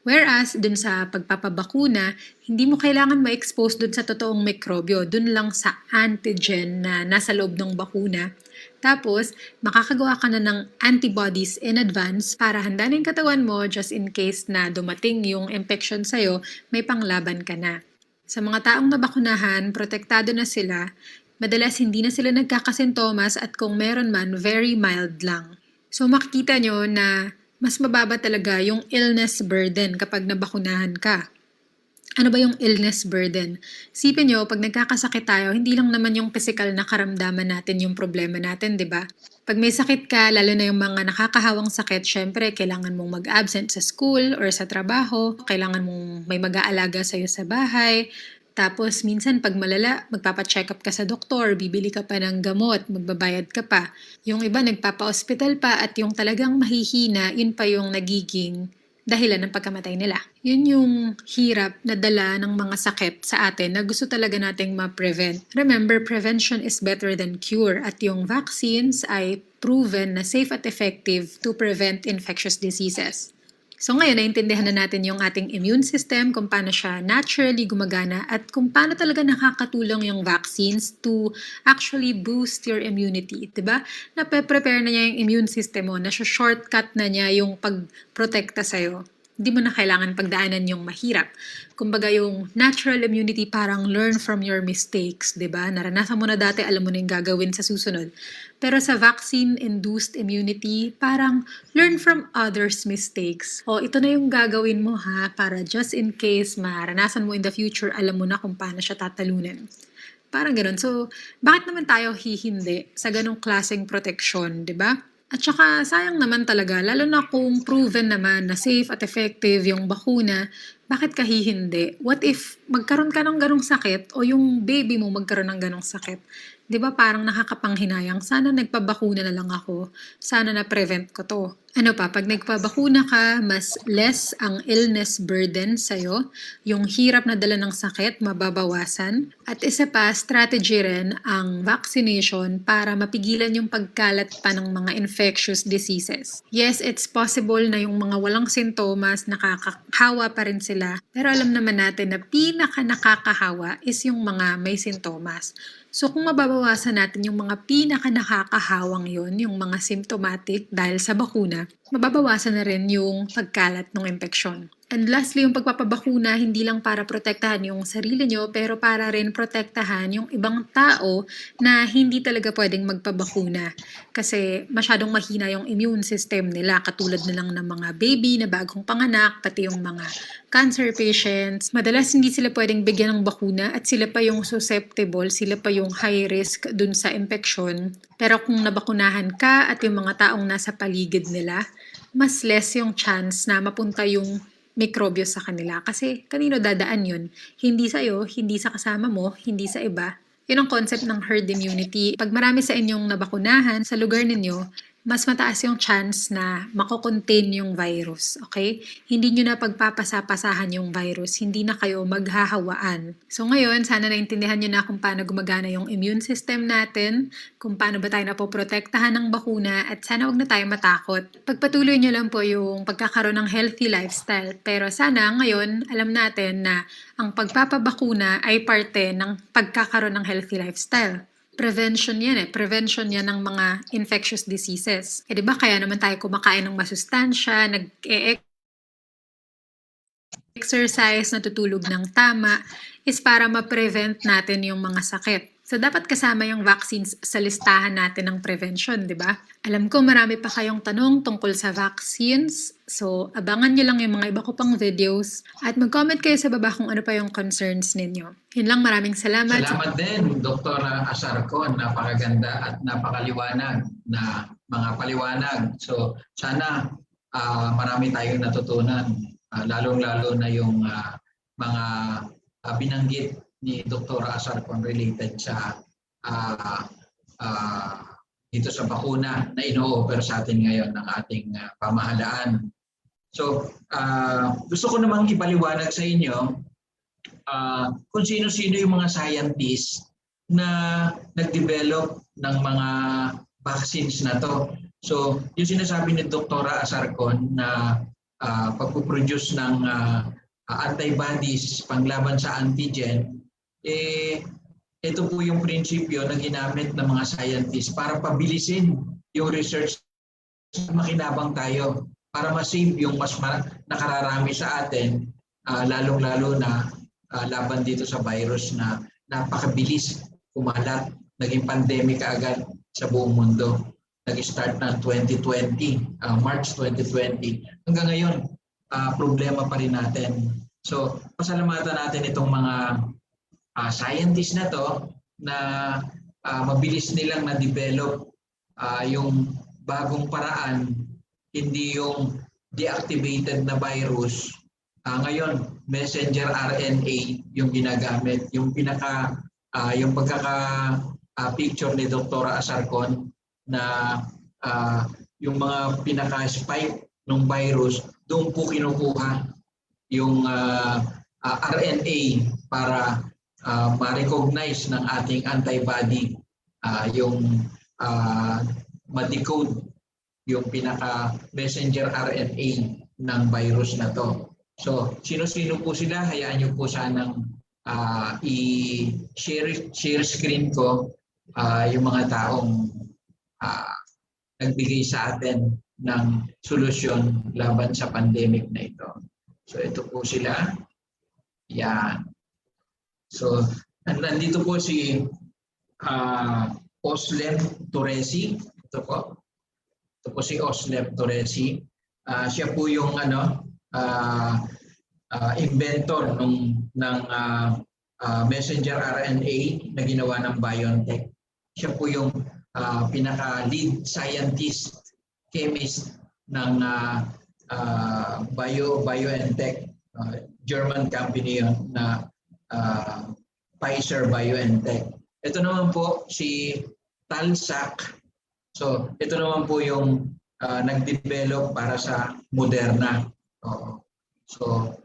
Whereas, dun sa pagpapabakuna, hindi mo kailangan ma-expose dun sa totoong mikrobyo. Dun lang sa antigen na nasa loob ng bakuna. Tapos, makakagawa ka na ng antibodies in advance para handa na yung katawan mo just in case na dumating yung infection sa'yo, may panglaban ka na. Sa mga taong nabakunahan, protektado na sila, madalas hindi na sila nagkakasintomas at kung meron man, very mild lang. So makikita nyo na mas mababa talaga yung illness burden kapag nabakunahan ka. Ano ba yung illness burden? Sipin nyo, pag nagkakasakit tayo, hindi lang naman yung physical na karamdaman natin yung problema natin, di ba? Pag may sakit ka, lalo na yung mga nakakahawang sakit, syempre, kailangan mong mag-absent sa school or sa trabaho, kailangan mong may mag-aalaga sa'yo sa bahay, tapos minsan pag malala, magpapacheck up ka sa doktor, bibili ka pa ng gamot, magbabayad ka pa. Yung iba nagpapa-hospital pa at yung talagang mahihina, yun pa yung nagiging dahilan ng pagkamatay nila. Yun yung hirap na dala ng mga sakit sa atin na gusto talaga nating ma-prevent. Remember, prevention is better than cure at yung vaccines ay proven na safe at effective to prevent infectious diseases. So ngayon, naintindihan na natin yung ating immune system, kung paano siya naturally gumagana at kung paano talaga nakakatulong yung vaccines to actually boost your immunity. Diba? Nape-prepare na niya yung immune system mo, shortcut na niya yung pagprotekta sa'yo. Hindi mo na kailangan pagdaanan yung mahirap. Kumbaga yung natural immunity parang learn from your mistakes, di ba? Naranasan mo na dati, alam mo na yung gagawin sa susunod. Pero sa vaccine-induced immunity, parang learn from others' mistakes. O ito na yung gagawin mo ha, para just in case maranasan mo in the future, alam mo na kung paano siya tatalunin. Parang ganun. So, bakit naman tayo hihindi sa ganong klaseng protection, di ba? At saka sayang naman talaga, lalo na kung proven naman na safe at effective yung bakuna, bakit ka hihindi? What if magkaroon ka ng ganong sakit o yung baby mo magkaroon ng ganong sakit? Di ba parang nakakapanghinayang, sana nagpabakuna na lang ako, sana na-prevent ko to. Ano pa, pag nagpabakuna ka, mas less ang illness burden sa'yo, yung hirap na dala ng sakit, mababawasan. At isa pa, strategy rin ang vaccination para mapigilan yung pagkalat pa ng mga infectious diseases. Yes, it's possible na yung mga walang sintomas, nakakahawa pa rin sila. Pero alam naman natin na pinaka nakakahawa is yung mga may sintomas. So kung mababawasan natin yung mga pinaka nakakahawang yun, yung mga symptomatic dahil sa bakuna, mababawasan na rin yung pagkalat ng infeksyon. And lastly, yung pagpapabakuna, hindi lang para protektahan yung sarili nyo, pero para rin protektahan yung ibang tao na hindi talaga pwedeng magpabakuna. Kasi masyadong mahina yung immune system nila, katulad na lang ng mga baby na bagong panganak, pati yung mga cancer patients. Madalas hindi sila pwedeng bigyan ng bakuna at sila pa yung susceptible, sila pa yung high risk dun sa infection. Pero kung nabakunahan ka at yung mga taong nasa paligid nila, mas less yung chance na mapunta yung mikrobyo sa kanila. Kasi kanino dadaan yun? Hindi sa'yo, hindi sa kasama mo, hindi sa iba. Yun ang concept ng herd immunity. Pag marami sa inyong nabakunahan sa lugar ninyo, mas mataas yung chance na makocontain yung virus, okay? Hindi nyo na pagpapasapasahan yung virus, hindi na kayo maghahawaan. So ngayon, sana naintindihan nyo na kung paano gumagana yung immune system natin, kung paano ba tayo napoprotektahan ng bakuna, at sana wag na tayo matakot. Pagpatuloy nyo lang po yung pagkakaroon ng healthy lifestyle. Pero sana ngayon, alam natin na ang pagpapabakuna ay parte ng pagkakaroon ng healthy lifestyle. Prevention yan Prevention yan ng mga infectious diseases. Eh, di ba kaya naman tayo kumakain ng masustansya, exercise, natutulog ng tama, is para ma-prevent natin yung mga sakit. So, dapat kasama yung vaccines sa listahan natin ng prevention, di ba? Alam ko marami pa kayong tanong tungkol sa vaccines. So, abangan nyo lang yung mga iba ko pang videos at mag-comment kayo sa baba kung ano pa yung concerns ninyo. Yun lang, maraming salamat. Salamat din, Dr. Asarcon. Napakaganda at napakaliwanag na mga paliwanag. So, sana marami tayong natutunan, lalong-lalo na yung mga binanggit ni Dr. Asarcon related sa dito sa bakuna na ino-offer sa atin ngayon ng ating pamahalaan. So, gusto ko namang ipaliwanag sa inyo kung sino-sino yung mga scientists na nag-develop ng mga vaccines na to. So, yung sinasabi ni Dr. Asarcon na pagpuproduce ng antibodies panglaban sa antigen, ito po yung prinsipyo na ginamit ng mga scientists para pabilisin yung research, makinabang tayo para ma-save yung mas nakararami sa atin, lalong-lalo na laban dito sa virus na napakabilis kumalat, naging pandemic agad sa buong mundo. Nag-start ng 2020, March 2020. Hanggang ngayon, problema pa rin natin. So, pasalamatan natin itong mga scientists na to na mabilis nilang na-develop yung bagong paraan, hindi yung deactivated na virus. Ngayon, messenger RNA yung ginagamit. Yung yung picture ni Dr. Asarcon na yung mga pinaka-spike ng virus, doon po kinukuha yung RNA para ma-recognize ng ating antibody, yung ma-decode yung pinaka-messenger RNA ng virus na to. So, sino-sino po sila? Hayaan niyo po sanang i-share screen ko yung mga taong nagbigay sa atin ng solusyon laban sa pandemic na ito. So, ito po sila. Yan. So, nandito po si Oslem Torresi. Ito po si Oslem Torresi. Siya po yung inventor ng messenger RNA na ginawa ng BioNTech. Siya po yung pinaka-lead scientist, chemist ng BioNTech, German company yun, na Pfizer BioNTech. Ito naman po si Talsac. So, ito naman po yung nag-develop para sa Moderna. So,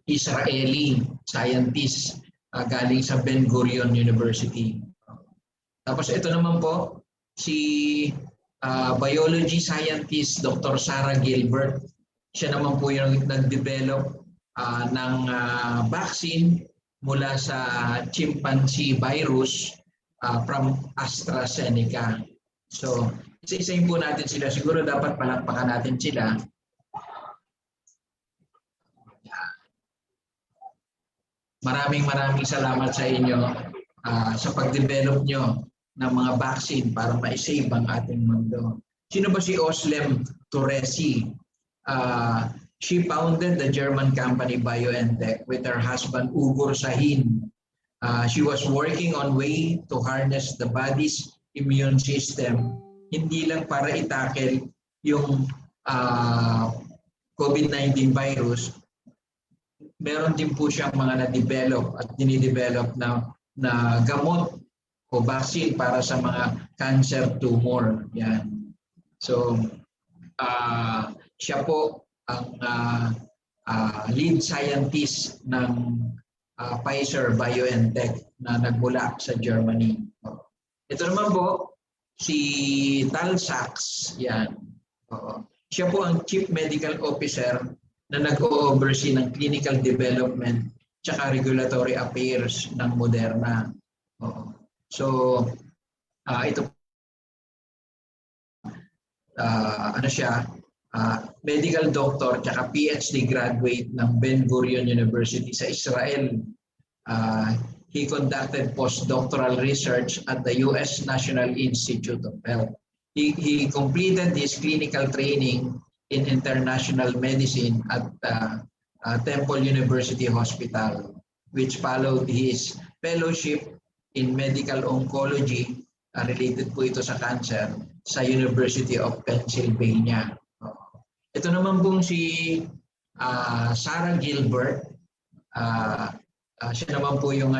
Israeli scientist galing sa Ben Gurion University. Tapos ito naman po si biology scientist Dr. Sarah Gilbert. Siya naman po yung nag-develop ng vaccine mula sa chimpanzee virus from AstraZeneca. So, isa-isahin po natin sila. Siguro dapat palakpakan natin sila. Maraming salamat sa inyo sa pag-develop nyo ng mga vaccine para ma-save ang ating mundo. Sino ba si Oslem Torresi? She founded the German company BioNTech with her husband Ugur Sahin. She was working on way to harness the body's immune system, hindi lang para itackle yung COVID-19 virus. Meron din po siyang mga na-develop at dinidevelop na gamot o vaccine para sa mga cancer tumor. Yan. So, siya po ang lead scientist ng Pfizer BioNTech na nagmula sa Germany. Ito naman po, si Talsac. Yan. Siya po ang Chief Medical Officer na nag-o-oversee ng clinical development tsaka regulatory affairs ng Moderna. So, ito siya, medical doctor tsaka PhD graduate ng Ben Gurion University sa Israel. He conducted postdoctoral research at the U.S. National Institute of Health. He completed his clinical training in international medicine at Temple University Hospital, which followed his fellowship in medical oncology, related po ito sa cancer, sa University of Pennsylvania. Ito naman pong si Sarah Gilbert. Siya naman po yung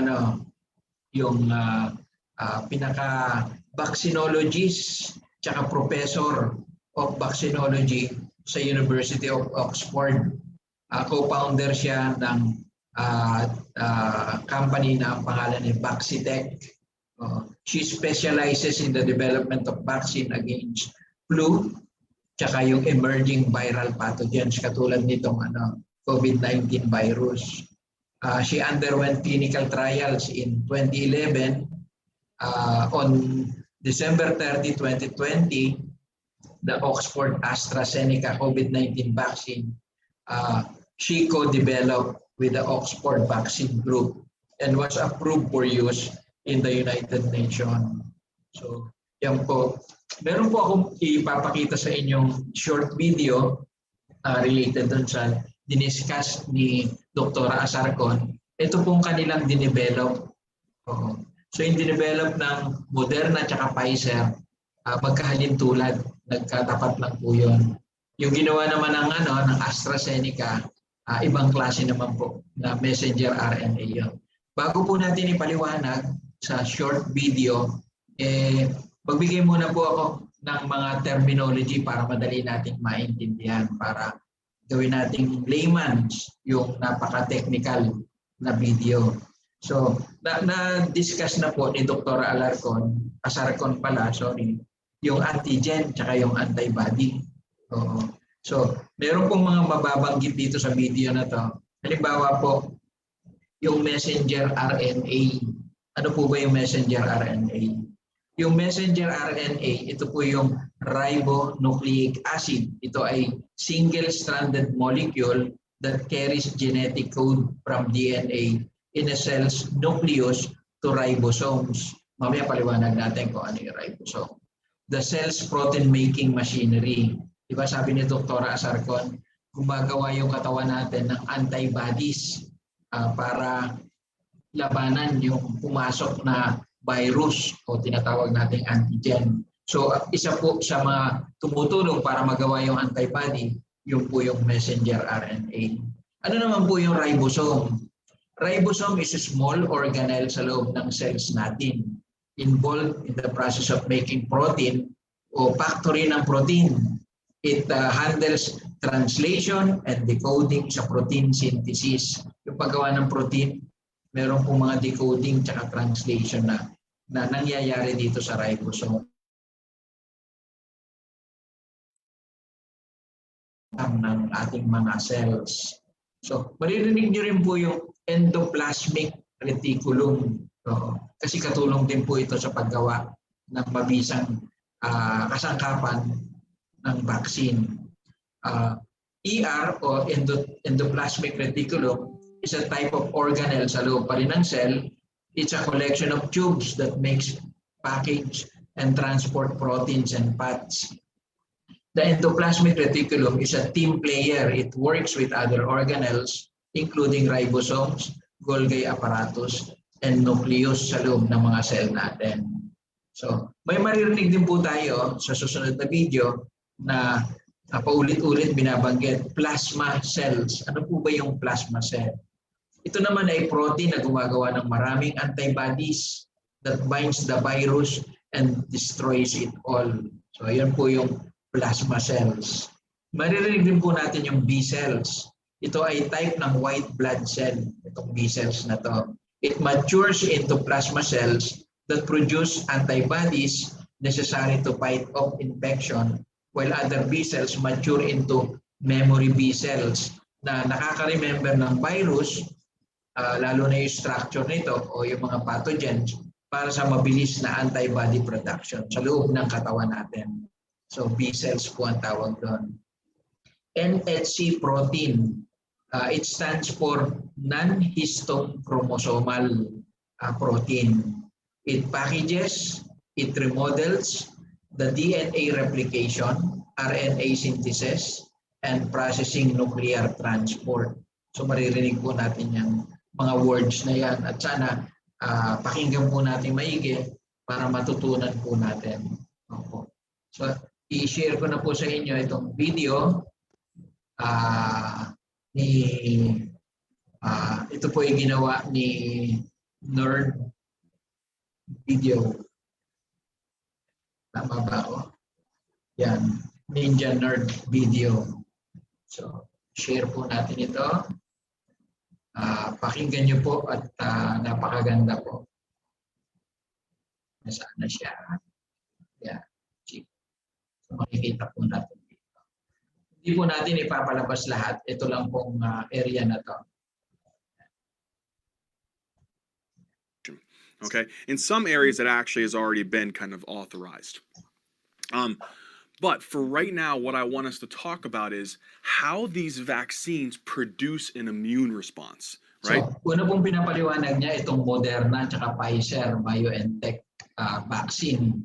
pinaka-vaccinologist tsaka professor of vaccinology sa University of Oxford. Co-founder siya ng company na ang pangalan ay Vaccitech. She specializes in the development of vaccine against flu tsaka yung emerging viral pathogens katulad nitong COVID-19 virus. She underwent clinical trials in 2011. On December 30, 2020, the Oxford AstraZeneca COVID-19 vaccine, she co-developed with the Oxford Vaccine Group and was approved for use in the United Nations. So, yan po. Meron po akong ipapakita sa inyong short video related dun sa diniscuss ni Dr. Asarcon. Ito pong kanilang dinevelop. So yung dinevelop ng Moderna at Pfizer, magkahalintulad, nagkatapat lang po yun. Yung ginawa naman ng AstraZeneca, ibang klase naman po na messenger RNA yun. Bago po natin ipaliwanag sa short video, magbigay muna po ako ng mga terminology para madali nating maintindihan, para gawin nating layman's yung napaka-technical na video. So, na-discuss na po ni Dr. Asarcon yung antigen tsaka yung antibody. So, meron pong mga mababanggit dito sa video na to. Halimbawa po, yung messenger RNA. Ano po ba yung messenger RNA? Yung messenger RNA, ito po yung ribonucleic acid. Ito ay single-stranded molecule that carries genetic code from DNA in a cell's nucleus to ribosomes. Mamaya paliwanag natin kung ano yung ribosome. The cell's protein-making machinery. Diba sabi ni Dr. Asarcon, gumagawa yung katawan natin ng antibodies para labanan yung pumasok na virus o tinatawag nating antigen. So isa po sa mga tumutulong para magawa yung antibody, yung po yung messenger RNA. Ano naman po yung ribosome? Ribosome is a small organelle sa loob ng cells natin, involved in the process of making protein o factory ng protein. It handles translation and decoding sa protein synthesis. Yung paggawa ng protein, meron pong mga decoding at translation na nangyayari dito sa ribosome ng ating mga cells. So, maririnig nyo rin po yung endoplasmic reticulum. Kasi katulong din po ito sa paggawa ng mabisang kasangkapan ng vaccine. ER o endoplasmic reticulum is a type of organelle sa loob pa rin ng cell. It's a collection of tubes that makes, package, and transport proteins and fats. The endoplasmic reticulum is a team player. It works with other organelles, including ribosomes, Golgi apparatus, and nucleus sa loob ng mga cell natin. So, may maririnig din po tayo sa susunod na video na paulit-ulit binabanggit, plasma cells. Ano po ba yung plasma cell? Ito naman ay protein na gumagawa ng maraming antibodies that binds the virus and destroys it all. So, ayan po yung plasma cells. Maririnig din po natin yung B cells. Ito ay type ng white blood cell, itong B cells na to. It matures into plasma cells that produce antibodies necessary to fight off infection, while other B cells mature into memory B cells na nakaka-remember ng virus, lalo na yung structure nito o yung mga pathogens para sa mabilis na antibody production sa loob ng katawan natin. So B cells po ang tawag doon. NHC protein. It stands for non-histone chromosomal protein. It packages, it remodels the DNA replication, RNA synthesis, and processing nuclear transport. So maririnig po natin yung mga words na yan at sana pakinggan po natin maigi para matutunan po natin. Opo. So i-share ko na po sa inyo itong video ni ito po yung ginawa ni Nerd Video. Tama ba ako? Yan, Ninja Nerd Video. So, share po natin ito. Pakinggan nyo po at napakaganda po. Nasaan na siya? Yan. So, makikita po natin dito. Hindi po natin ipapalabas lahat. Ito lang pong area na to. Okay, in some areas it actually has already been kind of authorized. But for right now, what I want us to talk about is how these vaccines produce an immune response, right? So, una pong pinapaliwanag niya itong Moderna at Pfizer BioNTech vaccine.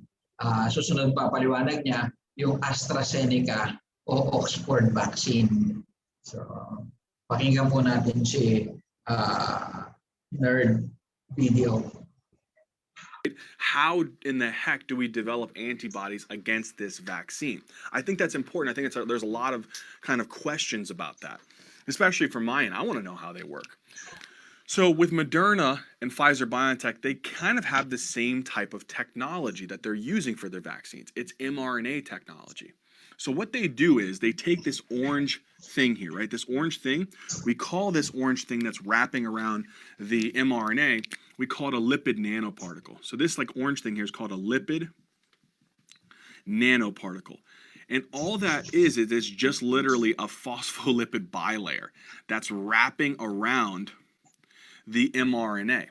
Susunod papaliwanag niya yung AstraZeneca o Oxford vaccine. So, pakinggan po natin si Nerd Video. How in the heck do we develop antibodies against this vaccine? I think that's important. I think there's a lot of kind of questions about that, especially for mine. I want to know how they work. So with Moderna and Pfizer-BioNTech, they kind of have the same type of technology that they're using for their vaccines. It's mRNA technology. So what they do is they take this orange thing here, right? This orange thing, we call this orange thing that's wrapping around the mRNA, we call it a lipid nanoparticle. So this like orange thing here is called a lipid nanoparticle. And all that is just literally a phospholipid bilayer that's wrapping around the mRNA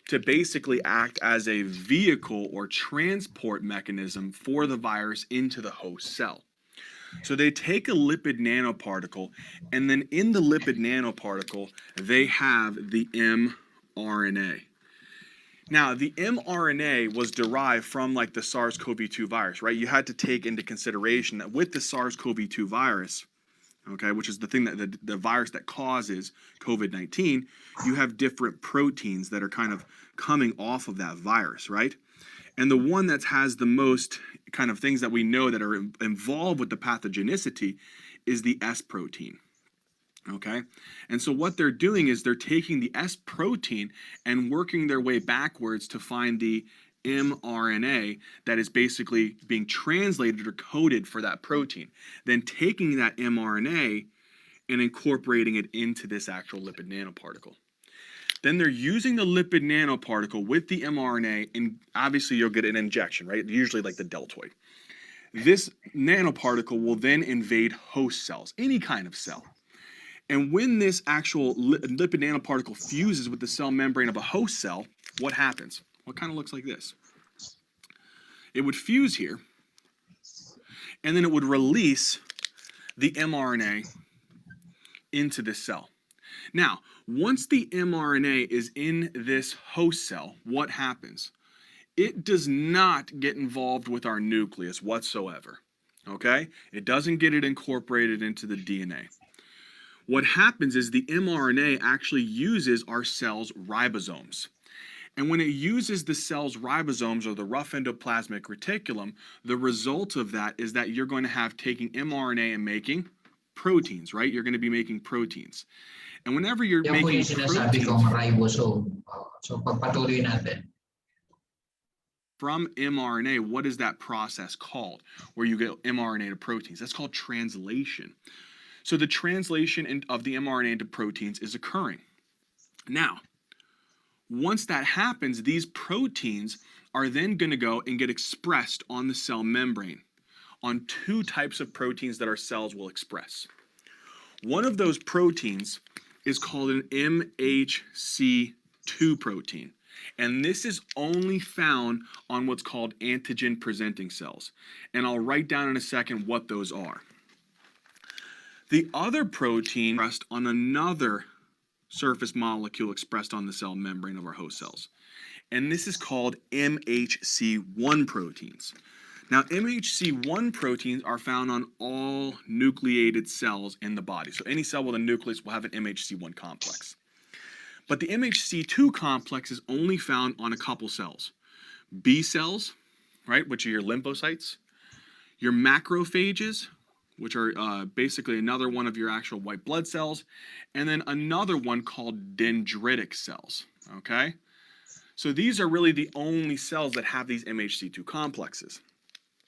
to basically act as a vehicle or transport mechanism for the virus into the host cell. So they take a lipid nanoparticle, and then in the lipid nanoparticle, they have the mRNA. Now, the mRNA was derived from like the SARS-CoV-2 virus, right? You had to take into consideration that with the SARS-CoV-2 virus, okay, which is the thing that the virus that causes COVID-19, you have different proteins that are kind of coming off of that virus, right? And the one that has the most kind of things that we know that are involved with the pathogenicity is the S protein. Okay, and so what they're doing is they're taking the S protein and working their way backwards to find the mRNA that is basically being translated or coded for that protein. Then taking that mRNA and incorporating it into this actual lipid nanoparticle. Then they're using the lipid nanoparticle with the mRNA, and obviously you'll get an injection, right? Usually like the deltoid. This nanoparticle will then invade host cells, any kind of cell. And when this actual lipid nanoparticle fuses with the cell membrane of a host cell, what happens? What kind of looks like this? It would fuse here, and then it would release the mRNA into this cell. Now, once the mRNA is in this host cell, what happens? It does not get involved with our nucleus whatsoever, okay? It doesn't get it incorporated into the DNA. What happens is the mRNA actually uses our cell's ribosomes. And when it uses the cell's ribosomes or the rough endoplasmic reticulum, the result of that is that you're going to have taking mRNA and making proteins, right? You're going to be making proteins. And whenever you're Yan po making yung sinasabi proteins kong ribosome. So pagpatuloy natin. from mRNA, what is that process called? Where you get mRNA to proteins. That's called translation. So the translation of the mRNA into proteins is occurring. Now, once that happens, these proteins are then going to go and get expressed on the cell membrane on two types of proteins that our cells will express. One of those proteins is called an MHC2 protein. And this is only found on what's called antigen-presenting cells. And I'll write down in a second what those are. The other protein expressed on another surface molecule expressed on the cell membrane of our host cells. And this is called MHC1 proteins. Now, MHC1 proteins are found on all nucleated cells in the body. So any cell with a nucleus will have an MHC1 complex. But the MHC2 complex is only found on a couple cells. B cells, right, which are your lymphocytes, your macrophages, which are basically another one of your actual white blood cells, and then another one called dendritic cells, okay? So these are really the only cells that have these MHC2 complexes.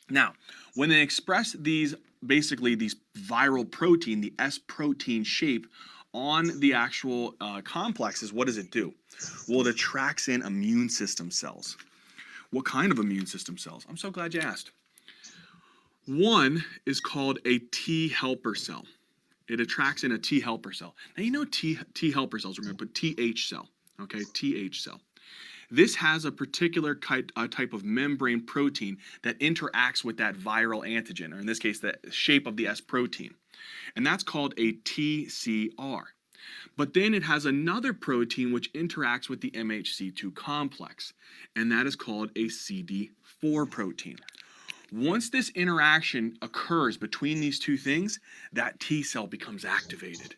Now, when they express these, basically these viral protein, the S protein shape on the actual complexes, what does it do? Well, it attracts in immune system cells. What kind of immune system cells? I'm so glad you asked. One is called a T helper cell. It attracts in a T helper cell. Now, you know T helper cells, we're going to put TH cell, okay, TH cell. This has a particular type of membrane protein that interacts with that viral antigen, or in this case, the shape of the S protein. And that's called a TCR. But then it has another protein which interacts with the MHC2 complex, and that is called a CD4 protein. Once this interaction occurs between these two things, that T cell becomes activated,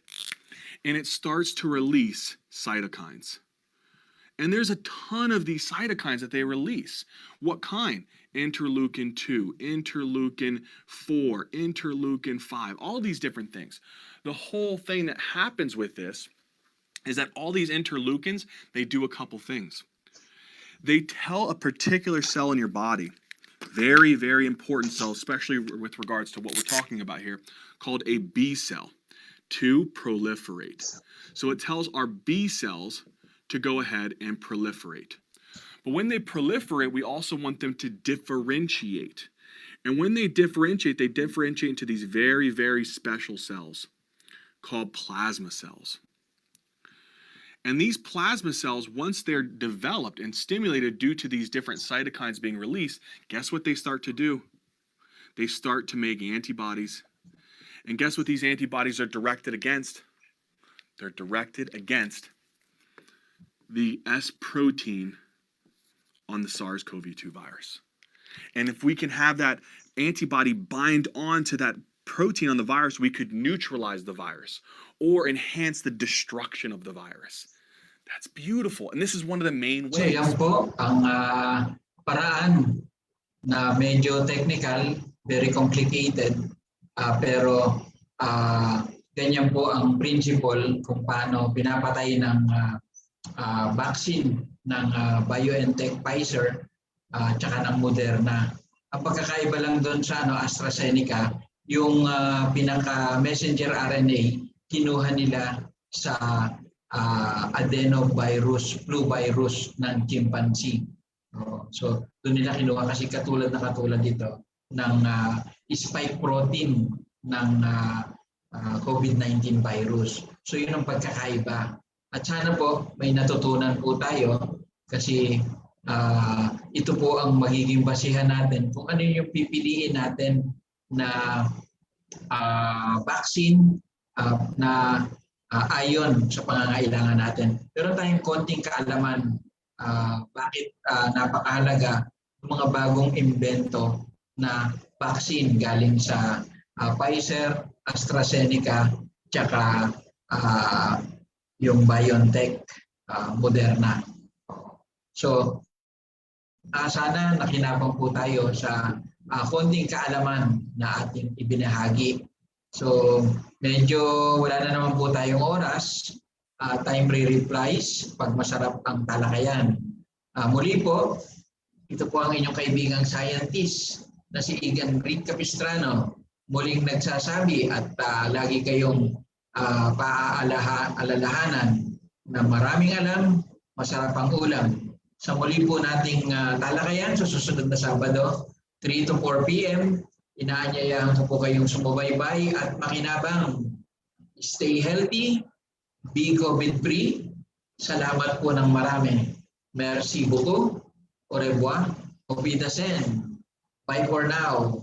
and it starts to release cytokines. And there's a ton of these cytokines that they release. What kind? Interleukin 2, interleukin 4, interleukin 5, all these different things. The whole thing that happens with this is that all these interleukins, they do a couple things. They tell a particular cell in your body, very, very important cell, especially with regards to what we're talking about here, called a B cell, to proliferate. So it tells our B cells to go ahead and proliferate. But when they proliferate, we also want them to differentiate. And when they differentiate into these very, very special cells called plasma cells. And these plasma cells, once they're developed and stimulated due to these different cytokines being released, guess what they start to do? They start to make antibodies. And guess what these antibodies are directed against? They're directed against the S protein on the SARS-CoV-2 virus. And if we can have that antibody bind onto that protein on the virus, we could neutralize the virus or enhance the destruction of the virus. That's beautiful. And this is one of the main So ways. yan po ang paraan na medyo technical, very complicated, pero ganyan po ang principle kung paano pinapatay ng vaccine ng BioNTech, Pfizer, tsaka ng Moderna. Ang pagkakaiba lang doon sa AstraZeneca, yung pinaka-messenger RNA, kinuha nila sa adenovirus, flu virus ng chimpanzee. So doon nila kinuha kasi katulad dito ng spike protein ng COVID-19 virus. So yun ang pagkakaiba. At sana po may natutunan po tayo kasi ito po ang magiging basihan natin kung ano yung pipiliin natin na vaccine na ayon sa pangangailangan natin. Pero tayong konting kaalaman bakit napakahalaga ng mga bagong imbento na vaccine galing sa Pfizer, AstraZeneca, tsaka yung BioNTech, Moderna. So, sana nakinabang po tayo sa konting kaalaman na ating ibinahagi. So, medyo wala na naman po tayong oras. Time re-replies pag masarap ang talakayan. Muli po, ito po ang inyong kaibigang scientist na si Igan Greek Capistrano. Muling nagsasabi at lagi kayong paalalahanan na maraming alam, masarap ang ulam. Sa muli po nating talakayan sa susunod na Sabado, 3 to 4 p.m., inaanyayahan ko po kayong sumubaybay at makinabang. Stay healthy, be COVID-free. Salamat po ng marami. Merci beaucoup. Au revoir. Auf Wiedersehen. Bye for now.